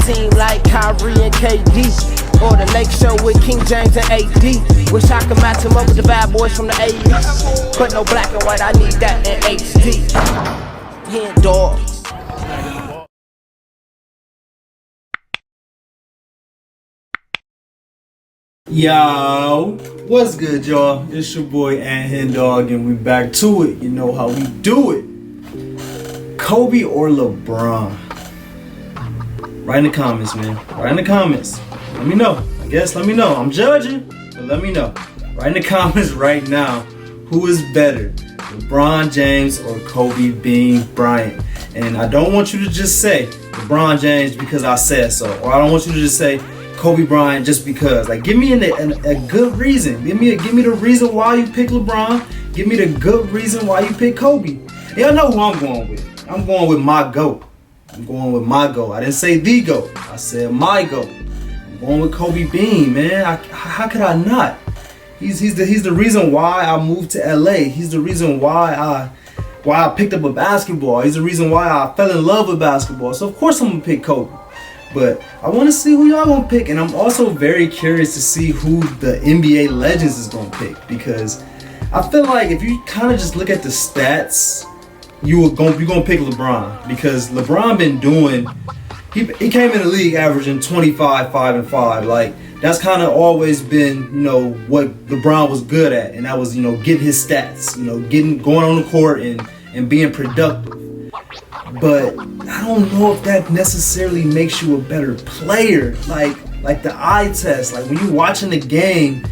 team like Kyrie and KD, or the Lake Show with King James and AD. Wish I could match him up with the bad boys from the 80s, but no black and white, I need that in HD. HenDawgz. Yo, what's good, y'all? It's your boy HenDawgz, and we back to it. You know how we do it. Kobe or LeBron? Write in the comments, man. Write in the comments. Let me know. I guess let me know. I'm judging, but let me know. Write in the comments right now. Who is better, LeBron James or Kobe Bryant? And I don't want you to just say LeBron James because I said so, or I don't want you to just say Kobe Bryant just because. Like, give me a good reason. Give me the reason why you pick LeBron. Give me the good reason why you pick Kobe. Y'all know who I'm going with. I'm going with my GOAT. I'm going with my GOAT. I didn't say the GOAT. I said my GOAT. I'm going with Kobe Bean, man. How could I not? He's the reason why I moved to LA. He's the reason why I picked up a basketball. He's the reason why I fell in love with basketball. So of course I'm gonna pick Kobe. But I want to see who y'all gonna pick, and I'm also very curious to see who the NBA legends is gonna pick, because I feel like if you kind of just look at the stats, you're gonna pick LeBron, because LeBron been doing. He came in the league averaging 25, 5, and 5. Like, that's kind of always been, what LeBron was good at, and that was, getting his stats, going on the court and being productive. But I don't know if that necessarily makes you a better player. Like the eye test, like when you're watching the game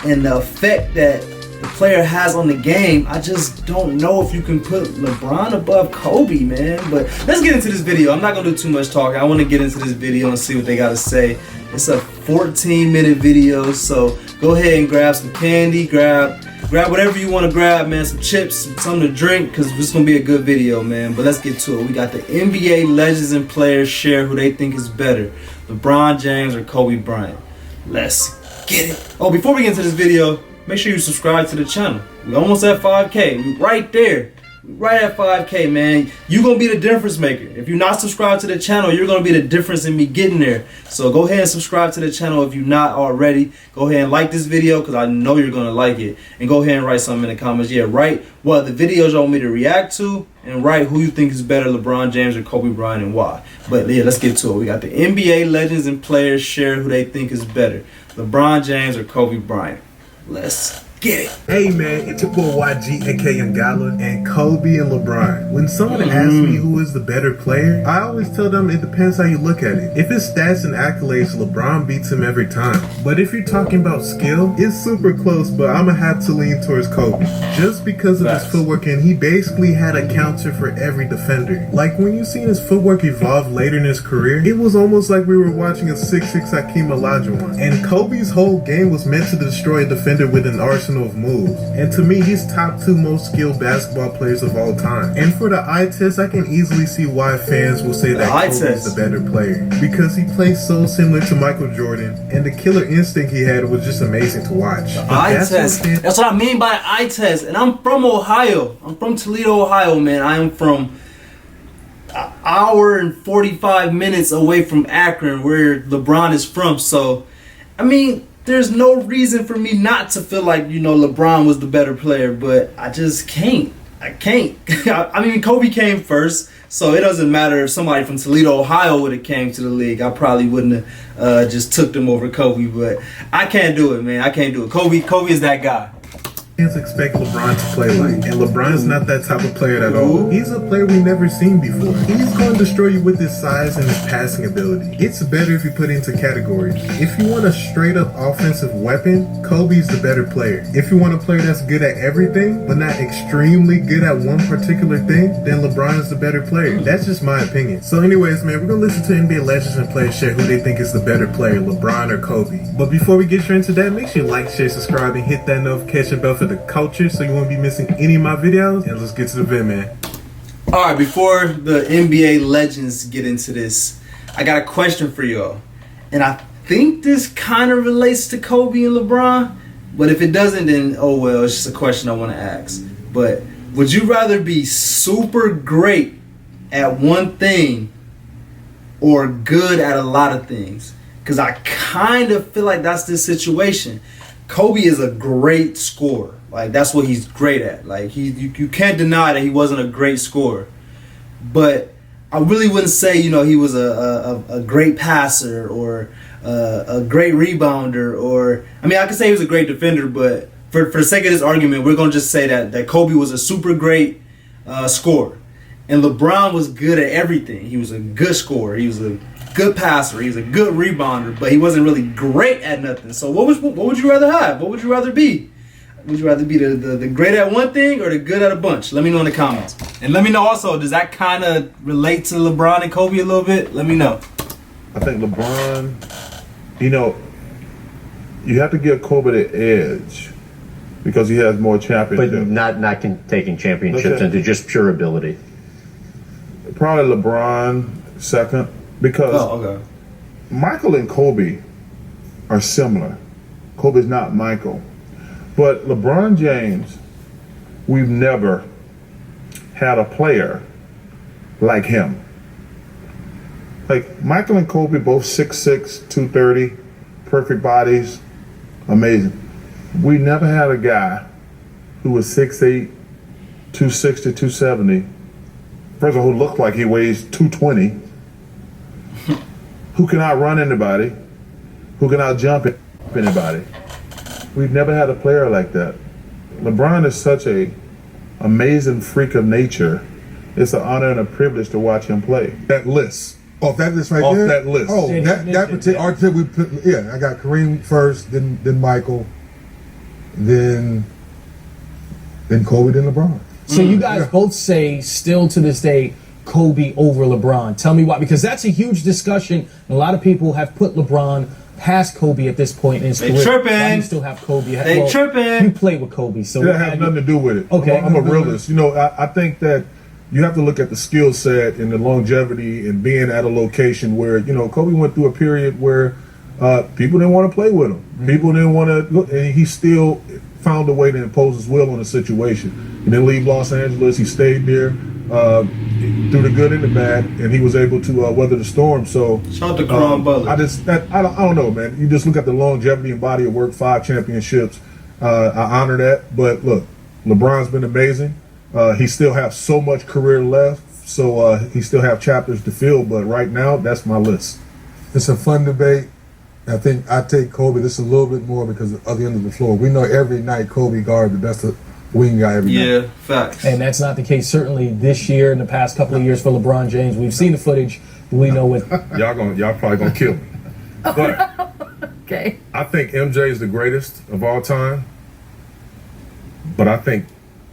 and the effect that the player has on the game, I just don't know if you can put LeBron above Kobe, man. But let's get into this video. I'm not gonna do too much talking. I want to get into this video and see what they gotta say. It's a 14-minute video, so go ahead and grab some candy, grab whatever you want to grab, man. Some chips, something to drink, because it's going to be a good video, man. But let's get to it. We got the NBA legends and players share who they think is better, LeBron James or Kobe Bryant. Let's get it. Oh, before we get into this video, make sure you subscribe to the channel. We're almost at 5K. We're right there. Right at 5K, man. You're going to be the difference maker. If you're not subscribed to the channel, you're going to be the difference in me getting there. So go ahead and subscribe to the channel if you're not already. Go ahead and like this video, because I know you're going to like it. And go ahead and write something in the comments. Yeah, write what the videos you want me to react to, and write who you think is better, LeBron James or Kobe Bryant, and why. But yeah, let's get to it. We got the NBA legends and players share who they think is better, LeBron James or Kobe Bryant. Let's get it. Hey man, it's your boy YG, aka Yangala, and Kobe and LeBron. When someone asks me who is the better player, I always tell them it depends how you look at it. If it's stats and accolades, LeBron beats him every time. But if you're talking about skill, it's super close, but I'ma have to lean towards Kobe. Just because of his footwork, and he basically had a counter for every defender. Like when you seen his footwork evolve later in his career, it was almost like we were watching a 6'6" Hakeem Olajuwon. And Kobe's whole game was meant to destroy a defender with an arsenal of moves, and to me he's top 2 most skilled basketball players of all time. And for the eye test, I can easily see why fans will say that Kobe is the better player, because he plays so similar to Michael Jordan, and the killer instinct he had was just amazing to watch. Eye test. That's what I mean by eye test. And I'm from Ohio. I'm from Toledo, Ohio, man. I am from an hour and 45 minutes away from Akron, where LeBron is from. So I mean, there's no reason for me not to feel like, LeBron was the better player, but I just can't. I can't. I mean, Kobe came first, so it doesn't matter if somebody from Toledo, Ohio would have came to the league. I probably wouldn't have just took them over Kobe, but I can't do it, man. I can't do it. Kobe is that guy. Fans expect LeBron to play like, and LeBron's not that type of player at all. He's a player we've never seen before. He's going to destroy you with his size and his passing ability. It's better if you put it into categories. If you want a straight up offensive weapon, Kobe's the better player. If you want a player that's good at everything, but not extremely good at one particular thing, then LeBron's the better player. That's just my opinion. So anyways, man, we're going to listen to NBA legends and players share who they think is the better player, LeBron or Kobe. But before we get straight into that, make sure you like, share, subscribe, and hit that notification bell for the culture so you won't be missing any of my videos. And let's get to the vid, man. Alright, before the NBA legends get into this, I got a question for y'all. And I think this kind of relates to Kobe and LeBron, but if it doesn't, then oh well, it's just a question I want to ask. But would you rather be super great at one thing or good at a lot of things. Because I kind of feel like that's the situation. Kobe is a great scorer. Like, that's what he's great at. Like, you can't deny that he wasn't a great scorer. But I really wouldn't say, he was a great passer or a great rebounder. Or, I could say he was a great defender, but for the sake of this argument, we're going to just say that Kobe was a super great scorer. And LeBron was good at everything. He was a good scorer. He was a good passer. He was a good rebounder, but he wasn't really great at nothing. So what would you rather have? What would you rather be? Would you rather be the great at one thing or the good at a bunch? Let me know in the comments. And let me know also, does that kind of relate to LeBron and Kobe a little bit? Let me know. I think LeBron, you have to give Kobe the edge because he has more championships. But not taking championships into just pure ability. Probably LeBron second because Michael and Kobe are similar. Kobe's not Michael. But LeBron James, we've never had a player like him. Like Michael and Kobe, both 6'6", 230, perfect bodies, amazing. We never had a guy who was 6'8", 260, 270. First of all, who looked like he weighs 220, who can outrun anybody, who can outjump anybody. We've never had a player like that. LeBron is such a amazing freak of nature. It's an honor and a privilege to watch him play. That list. Off that list right Off there? that list. Oh, that particular artist we put, I got Kareem first, then Michael, then Kobe, then LeBron. So you guys both say, still to this day, Kobe over LeBron. Tell me why. Because that's a huge discussion. A lot of people have put LeBron past Kobe at this point in his career. Tripping. Why do you still have Kobe? Tripping. You play with Kobe, so That has nothing to do with it. Okay. I'm a realist. I think that you have to look at the skill set and the longevity and being at a location where, Kobe went through a period where people didn't want to play with him. People didn't want to, and he still found a way to impose his will on the situation. He didn't leave Los Angeles. He stayed there through the good and the bad, and he was able to weather the storm. So shout out to Cron Butler. I don't know, man. You just look at the longevity and body of work, 5 championships. I honor that. But look, LeBron's been amazing. He still has so much career left, so he still have chapters to fill. But right now, that's my list. It's a fun debate. I think I take Kobe this a little bit more because of the other end of the floor. We know every night Kobe guard the best wing guy every night. Yeah, facts. And that's not the case certainly this year and the past couple of years for LeBron James. We've seen the footage. We know what. Y'all probably gonna kill me. But Okay. I think MJ is the greatest of all time. But I think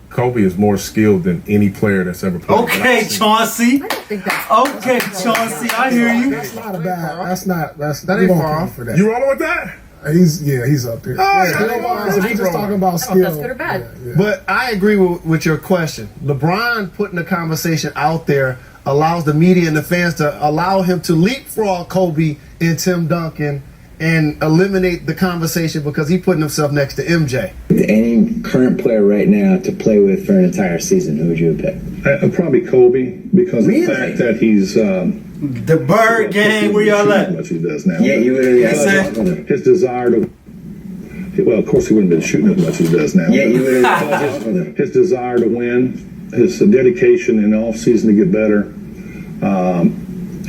Kobe is more skilled than any player that's ever played. Okay, Chauncey. I don't think that's Okay, Chauncey, I hear you. That's not a bad. That ain't far off. for that. You rolling with that? He's up there. He's just talking about I don't know skill. if that's good or bad. But I agree with your question. LeBron putting the conversation out there allows the media and the fans to allow him to leapfrog Kobe and Tim Duncan and eliminate the conversation because he's putting himself next to MJ. Any current player right now to play with for an entire season, who would you pick? Probably Kobe because of the fact that he's The Bird Gang, where y'all at? much he does now. Yeah, you would. His desire to, well, of course he wouldn't have been shooting as much as he does now. Yeah, you would. His desire to win, his dedication in the off season to get better,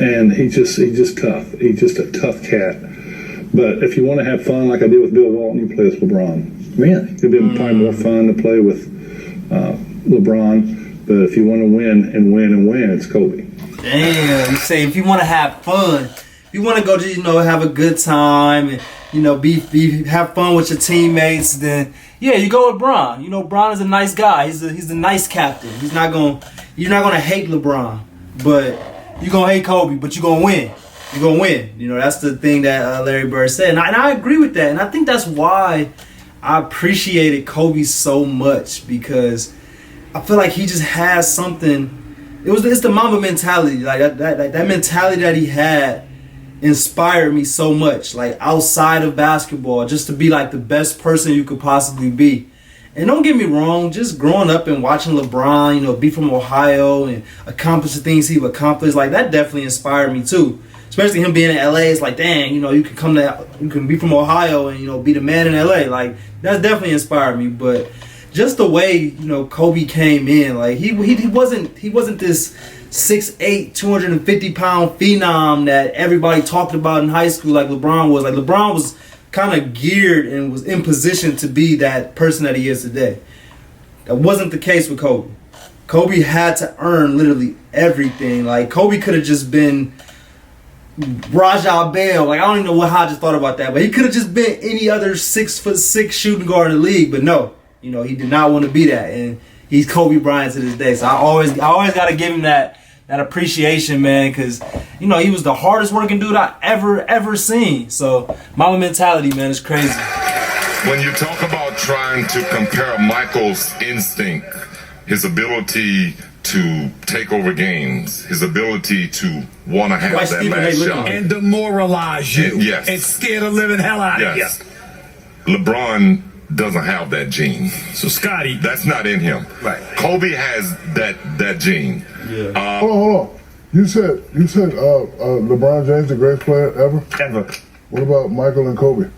and he's just tough. He's just a tough cat. But if you want to have fun, like I did with Bill Walton, you play with LeBron. Really? It'd be probably more fun to play with LeBron. But if you want to win and win and win, it's Kobe. Damn, you say if you want to have fun, if you want to go to have a good time and be have fun with your teammates, then yeah, you go with Bron. Bron is a nice guy. He's a nice captain. You're not gonna hate LeBron, but you're gonna hate Kobe, but you're gonna win. You're gonna win. That's the thing that Larry Bird said, and I agree with that. And I think that's why I appreciated Kobe so much, because I feel like he just has something. It's the Mamba mentality, like that mentality that he had inspired me so much. Like outside of basketball, just to be like the best person you could possibly be, And don't get me wrong, just growing up and watching LeBron, be from Ohio and accomplish the things he accomplished, like that definitely inspired me too. Especially him being in LA, it's like, dang, you can be from Ohio and be the man in LA. Like that's definitely inspired me. But just the way Kobe came in, like he wasn't this 6'8", 250-pound phenom that everybody talked about in high school like LeBron was. Like LeBron was kind of geared and was in position to be that person that he is today. That wasn't the case with Kobe. Kobe had to earn literally everything. Like Kobe could have just been Rajah Bell. Like I don't even know how I just thought about that, but he could have just been any other 6'6" shooting guard in the league. But no, he did not want to be that, and he's Kobe Bryant to this day. So I always got to give him that appreciation, man, because he was the hardest working dude I ever seen. So my mentality, man, is crazy. When you talk about trying to compare Michael's instinct, his ability to take over games, his ability to want to have that last shot, and demoralize you, yes, and scare the living hell out of you. LeBron doesn't have that gene. So Scotty, that's not in him. Right. Kobe has that gene. Yeah. Hold on. You said LeBron James the greatest player ever? Ever. What about Michael and Kobe?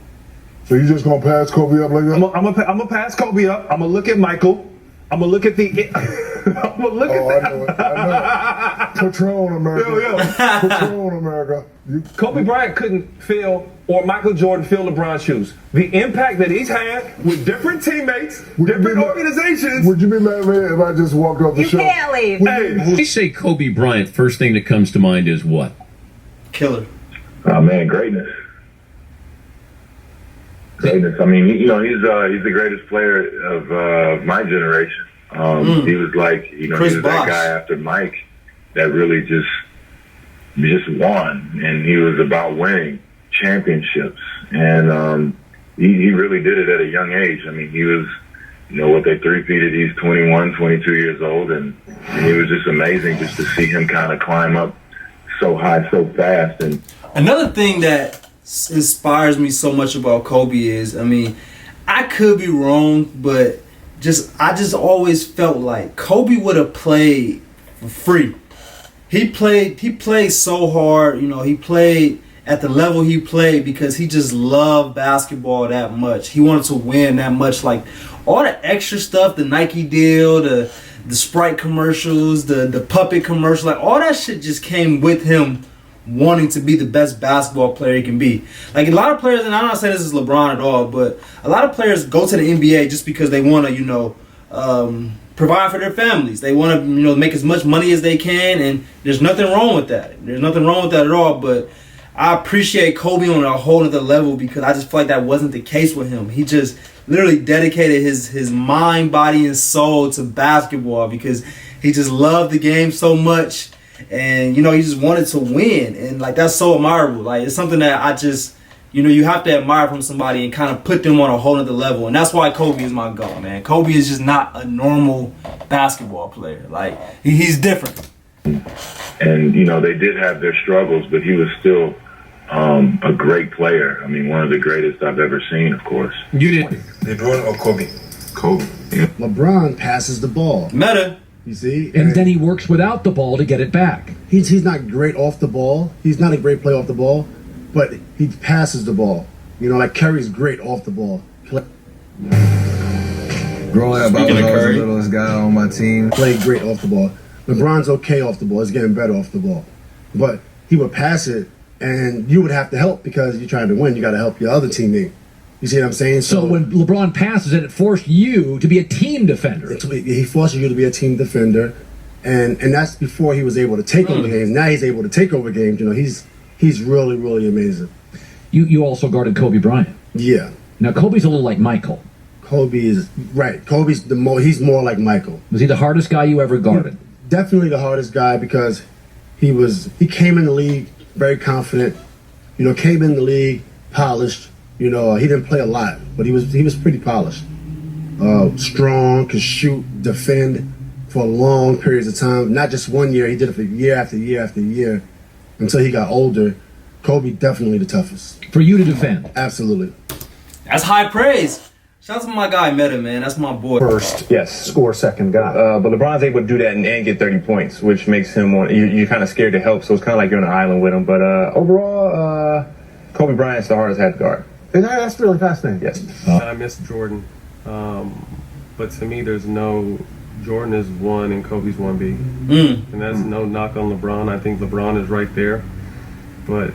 So you just gonna pass Kobe up like that? I'm gonna pass Kobe up. I'm gonna look at Michael. I'm gonna look at the. I'm gonna look at. I know it. Patron America. Patron America. Kobe Bryant couldn't fill, or Michael Jordan fill LeBron's shoes. The impact that he's had with different teammates, different organizations. Would you be mad at me if I just walked off the show? You can't leave. When you say Kobe Bryant, first thing that comes to mind is what? Killer. Oh man, greatness. Greatness. I mean, he's the greatest player of my generation. He was like, he was that guy after Mike that really just won, and he was about winning championships, and he really did it at a young age. I mean, he was, what they three-peated, he's 21, 22 years old, and he was just amazing just to see him kind of climb up so high, so fast. And another thing that inspires me so much about Kobe is, I could be wrong, but I just always felt like Kobe would have played for free. He played so hard, he played at the level he played because he just loved basketball that much. He wanted to win that much. Like all the extra stuff, the Nike deal, the Sprite commercials, the puppet commercial, like all that shit just came with him wanting to be the best basketball player he can be. Like a lot of players, and I'm not saying this is LeBron at all, but a lot of players go to the NBA just because they want to, provide for their families. They want to, make as much money as they can, and there's nothing wrong with that. There's nothing wrong with that at all, but I appreciate Kobe on a whole other level because I just feel like that wasn't the case with him. He just literally dedicated his mind, body, and soul to basketball because he just loved the game so much. And, he just wanted to win. And, like, that's so admirable. Like, it's something that I just, you have to admire from somebody and kind of put them on a whole other level. And that's why Kobe is my GOAT, man. Kobe is just not a normal basketball player. Like, he's different. And, they did have their struggles, but he was still a great player. I mean, one of the greatest I've ever seen, of course. You did. LeBron or Kobe? Kobe. Yeah. LeBron passes the ball. Meta. You see? And then he works without the ball to get it back. He's not great off the ball. He's not a great player off the ball, but he passes the ball. Like Curry's great off the ball. Growing up, I was always the littlest guy on my team. Played great off the ball. LeBron's okay off the ball. He's getting better off the ball. But he would pass it, and you would have to help because you're trying to win. You got to help your other teammate. You see what I'm saying? So when LeBron passes it forced you to be a team defender. He forces you to be a team defender, and that's before he was able to take over games. Now he's able to take over games. He's really, really amazing. You also guarded Kobe Bryant. Yeah. Now Kobe's a little like Michael. Kobe is right. Kobe's he's more like Michael. Was he the hardest guy you ever guarded? Definitely the hardest guy because he came in the league very confident. Came in the league polished. He didn't play a lot, but he was pretty polished. Strong, could shoot, defend for long periods of time. Not just 1 year, he did it for year after year after year until he got older. Kobe definitely the toughest. For you to defend? Absolutely. That's high praise. Shout out to my guy Meta, man. That's my boy. First, yes, score second guy. But LeBron's able to do that and get 30 points, which makes him you're kind of scared to help. So it's kind of like you're on an island with him. But overall, Kobe Bryant's the hardest hat to guard. And that's really fascinating. Yes. I miss Jordan, but to me, Jordan is 1 and Kobe's 1B, and that's no knock on LeBron. I think LeBron is right there, but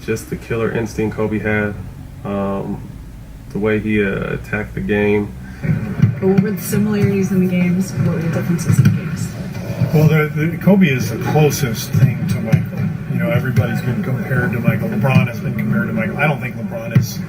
just the killer instinct Kobe had, the way he attacked the game. But what were the similarities in the games? What were the differences in the games? Well, Kobe is the closest thing to Michael. You know, everybody's been compared to Michael. LeBron has been compared to Michael. I don't think LeBron is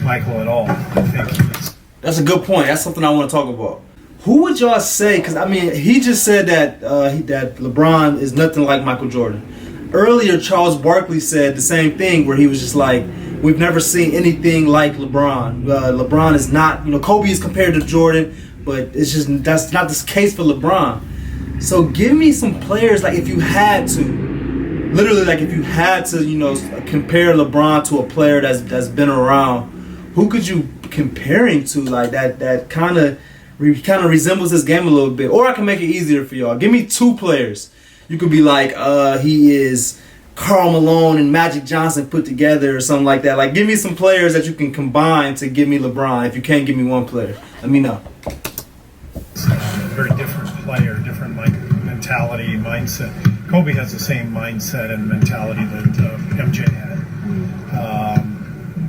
Michael at all. I think he's... That's a good point. That's something I want to talk about. Who would y'all say? Because I mean, he just said that that LeBron is nothing like Michael Jordan. Earlier, Charles Barkley said the same thing, where he was just like, "We've never seen anything like LeBron. LeBron is not, Kobe is compared to Jordan, but it's just that's not the case for LeBron." So give me some players, like if you had to, literally, like if you had to, compare LeBron to a player that's been around, who could you compare him to, like that kind of resembles his game a little bit? Or I can make it easier for y'all. Give me 2 players. You could be like, he is Karl Malone and Magic Johnson put together or something like that. Like, give me some players that you can combine to give me LeBron. If you can't give me one player, let me know. Very different player, different mentality, mindset. Kobe has the same mindset and mentality that MJ had.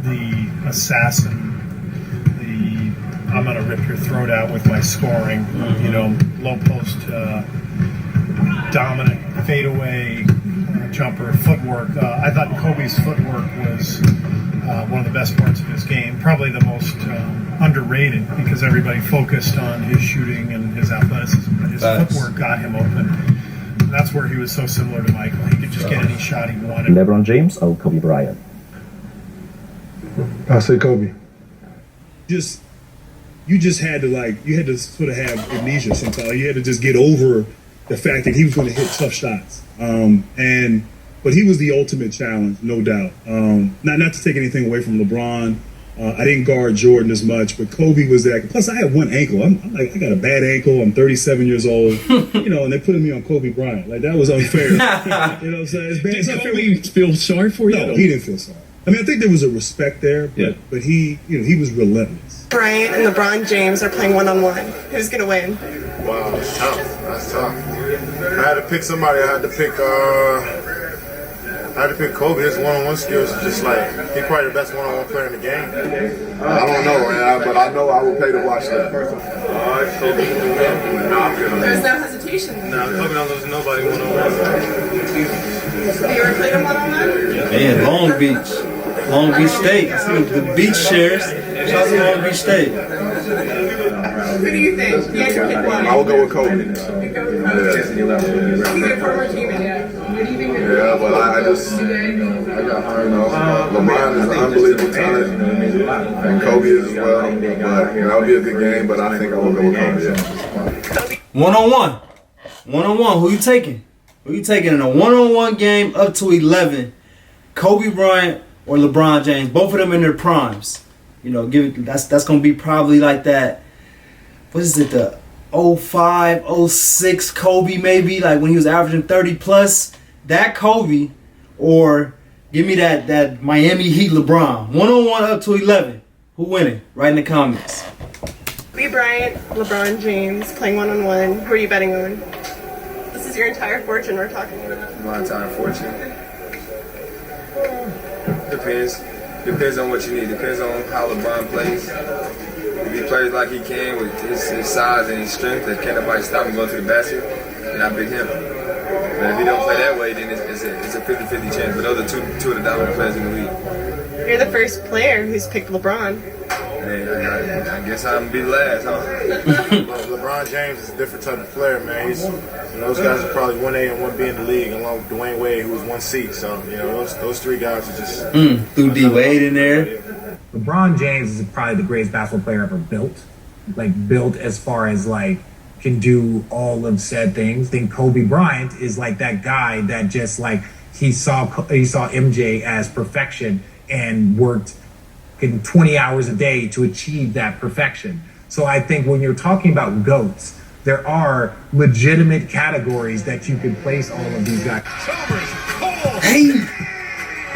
The assassin, I'm going to rip your throat out with my scoring, low post, dominant, fadeaway, jumper, footwork. I thought Kobe's footwork was one of the best parts of his game, probably the most underrated, because everybody focused on his shooting and his athleticism, but his footwork got him open. And that's where he was so similar to Michael. He could just get any shot he wanted. LeBron James or Kobe Bryant? I say Kobe. You just had to sort of have amnesia sometimes. You had to just get over the fact that he was going to hit tough shots. But he was the ultimate challenge, no doubt. Not to take anything away from LeBron. I didn't guard Jordan as much, but Kobe was there. Plus, I had one ankle. I got a bad ankle. I'm 37 years old. And they're putting me on Kobe Bryant. Like, that was unfair. You know what I'm saying? It's bad. Did Kobe feel sorry for you? No, he didn't feel sorry. I mean, I think there was a respect there, but he was relentless. Bryant and LeBron James are playing one-on-one. Who's gonna win? Wow, that's tough. That's tough. I had to pick somebody. I had to pick Kobe. His one-on-one skills is just like, he's probably the best one-on-one player in the game. I don't know, man, but I know I would pay to watch that. There's no hesitation. No, Kobe don't lose nobody one-on-one. Have you ever played him one-on-one? Man, Long Beach State. I see the beach chairs. Shout out to Long Beach State. Who do you think? You guys pick one. I would go with Kobe. He's a former teammate. Yeah, but I got LeBron is an unbelievable talent, and Kobe is as well. But that would be a good game. But I think I will go with Kobe. Yeah. One-on-one. Who you taking? Who you taking in a one-on-one game up to 11? Kobe Bryant or LeBron James? Both of them in their primes. That's gonna be probably like that. What is it? The 05, 06 Kobe, maybe, like when he was averaging 30 plus. That Kobe, or give me that Miami Heat LeBron. One-on-one up to 11. Who winning? Write in the comments. Kobe Bryant, LeBron James playing one-on-one. Who are you betting on? This is your entire fortune we're talking about. My entire fortune. Depends. Depends on what you need. Depends on how LeBron plays. If he plays like he can with his size and his strength, that can't nobody stop him going to the basket, then I pick him. But if he don't play that way, then it's a 50-50 chance. But those are two of the dominant players in the league. You're the first player who's picked LeBron. Hey, I guess I'm gonna be the last, huh? LeBron James is a different type of player, man. Those guys are probably 1A and 1B in the league, along with Dwayne Wade, who was 1C. So, those three guys are just... Threw D Wade in there. LeBron James is probably the greatest basketball player ever built. Built as far as, can do all of said things. I think Kobe Bryant is that guy that just, he saw MJ as perfection and worked in 20 hours a day to achieve that perfection. So I think when you're talking about GOATs, there are legitimate categories that you could place all of these guys. Hey!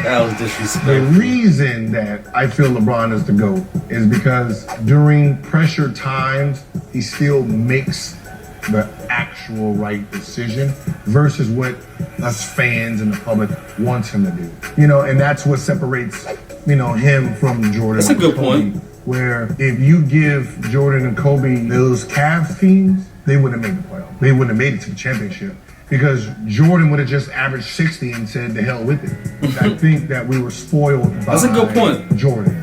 That was disrespectful. The reason that I feel LeBron is the GOAT is because during pressure times, he still makes the actual right decision versus what us fans and the public wants him to do. You know, and that's what separates, you know, him from Jordan. That's a good Kobe, point. Where if you give Jordan and Kobe those Cavs teams, they wouldn't have made the playoffs. They wouldn't have made it to the championship because Jordan would have just averaged 60 and said, "The hell with it." I think that we were spoiled by That's a good point. Jordan.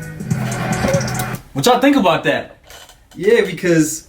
What y'all think about that? Yeah, because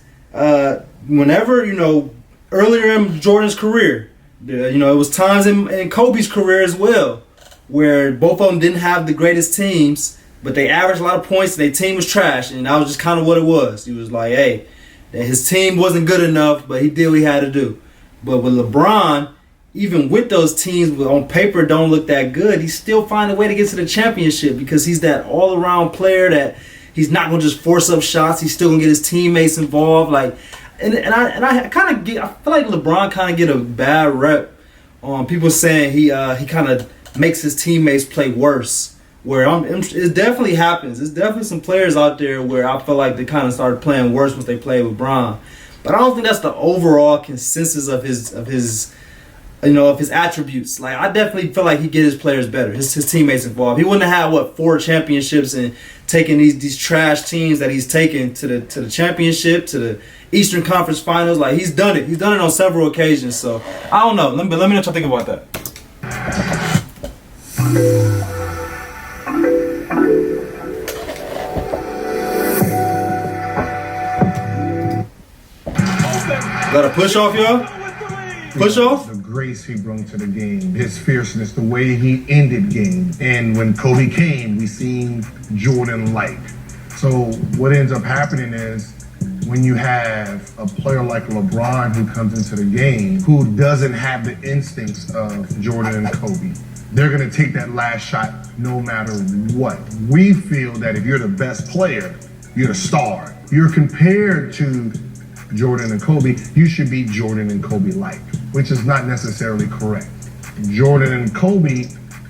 whenever, you know, earlier in Jordan's career, you know, it was times in Kobe's career as well where both of them didn't have the greatest teams, but they averaged a lot of points. Their team was trash, and that was just kind of what it was. He was like, hey, his team wasn't good enough, but he did what he had to do. But with LeBron, even with those teams on paper don't look that good, he still find a way to get to the championship because he's that all-around player that he's not gonna just force up shots. He's still gonna get his teammates involved. Like, and I kind of get. I feel like LeBron kind of get a bad rep on people saying he kind of makes his teammates play worse. Where it definitely happens. There's definitely some players out there where I feel like they kind of started playing worse once they played with Bron. But I don't think that's the overall consensus of his attributes. Like, I definitely feel like he get his players better, his teammates involved. He wouldn't have had 4 championships and taking these trash teams that he's taken to the championship, to the Eastern Conference Finals. Like, he's done it. He's done it on several occasions. So I don't know. Let me know what y'all think about that. Got a push off, y'all? Push off? The grace he brought to the game, his fierceness, the way he ended games. And when Kobe came, we seen Jordan-like. So what ends up happening is when you have a player like LeBron who comes into the game, who doesn't have the instincts of Jordan and Kobe, they're going to take that last shot no matter what. We feel that if you're the best player, you're the star. You're compared to Jordan and Kobe, you should be Jordan and Kobe-like, which is not necessarily correct. Jordan and Kobe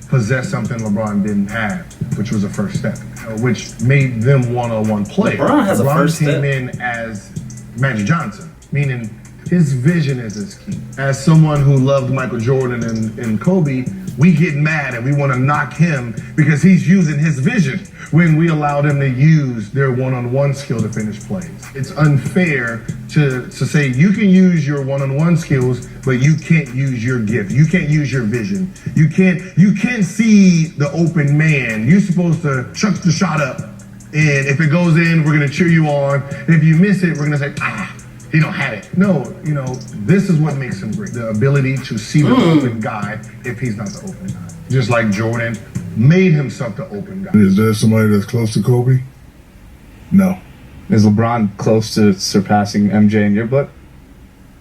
possessed something LeBron didn't have, which was a first step, which made them one-on-one players. LeBron has a first came step. in as Magic Johnson, meaning his vision is his key. As someone who loved Michael Jordan and Kobe, we get mad and we want to knock him because he's using his vision when we allow them to use their one-on-one skill to finish plays. It's unfair to say you can use your one-on-one skills, but you can't use your gift. You can't use your vision. You can't see the open man. You're supposed to chuck the shot up, and if it goes in, we're going to cheer you on. And if you miss it, we're going to say, he don't have it. No, you know, this is what makes him great. The ability to see the open guy if he's not the open guy. Just like Jordan made himself the open guy. Is there somebody that's close to Kobe? No. Is LeBron close to surpassing MJ in your book?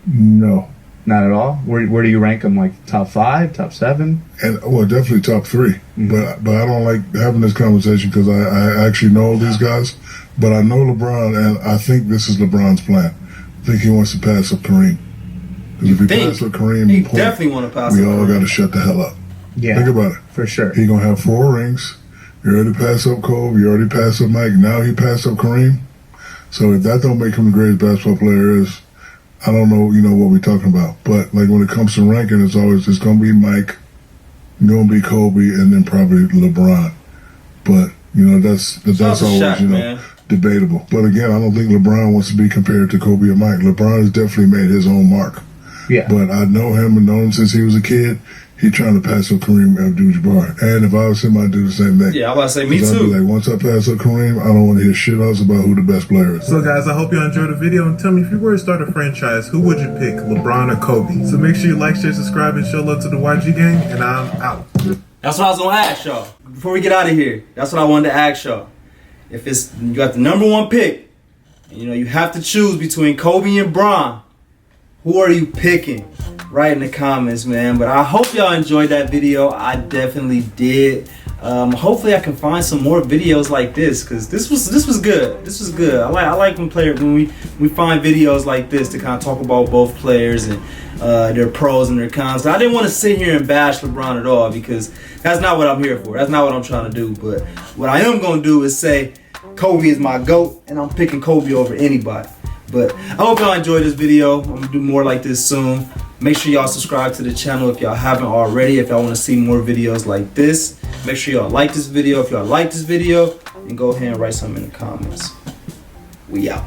No. Not at all? Where do you rank him? Like top 5, top 7? And well, definitely top 3. Mm-hmm. But I don't like having this conversation because I actually know these guys. But I know LeBron, and I think this is LeBron's plan. I think he wants to pass up Kareem. Because if he passes up Kareem, he definitely want to pass we up all Kareem. got to shut the hell up. Yeah, think about it. For sure. He gonna have 4 rings. You already passed up Kobe. You already passed up Mike. Now he passed up Kareem. So if that don't make him the greatest basketball player is, I don't know, what we're talking about. But like when it comes to ranking, it's gonna be Mike, gonna be Kobe, and then probably LeBron. But that's always debatable. But again, I don't think LeBron wants to be compared to Kobe or Mike. LeBron has definitely made his own mark. Yeah. But I know him and known him since he was a kid. He trying to pass up Kareem Abdul-Jabbar. And if I was him, I'd do the same thing. Yeah, I was about to say, me 'Cause I'd too. be like, once I pass up Kareem, I don't want to hear shit else about who the best player is. So guys, I hope you enjoyed the video, and tell me if you were to start a franchise, who would you pick, LeBron or Kobe? So make sure you like, share, subscribe, and show love to the YG gang, and I'm out. That's what I was going to ask y'all. Before we get out of here, that's what I wanted to ask y'all. If you got the number 1 pick, and you have to choose between Kobe and Bron, who are you picking? Write in the comments, man. But I hope y'all enjoyed that video. I definitely did. Hopefully I can find some more videos like this, because this was good. This was good. I like when we find videos like this to kind of talk about both players and their pros and their cons. I didn't want to sit here and bash LeBron at all, because that's not what I'm here for. That's not what I'm trying to do. But what I am going to do is say Kobe is my GOAT, and I'm picking Kobe over anybody. But I hope y'all enjoyed this video. I'm going to do more like this soon. Make sure y'all subscribe to the channel if y'all haven't already, if y'all want to see more videos like this. Make sure y'all like this video if y'all like this video, and go ahead and write something in the comments. We out.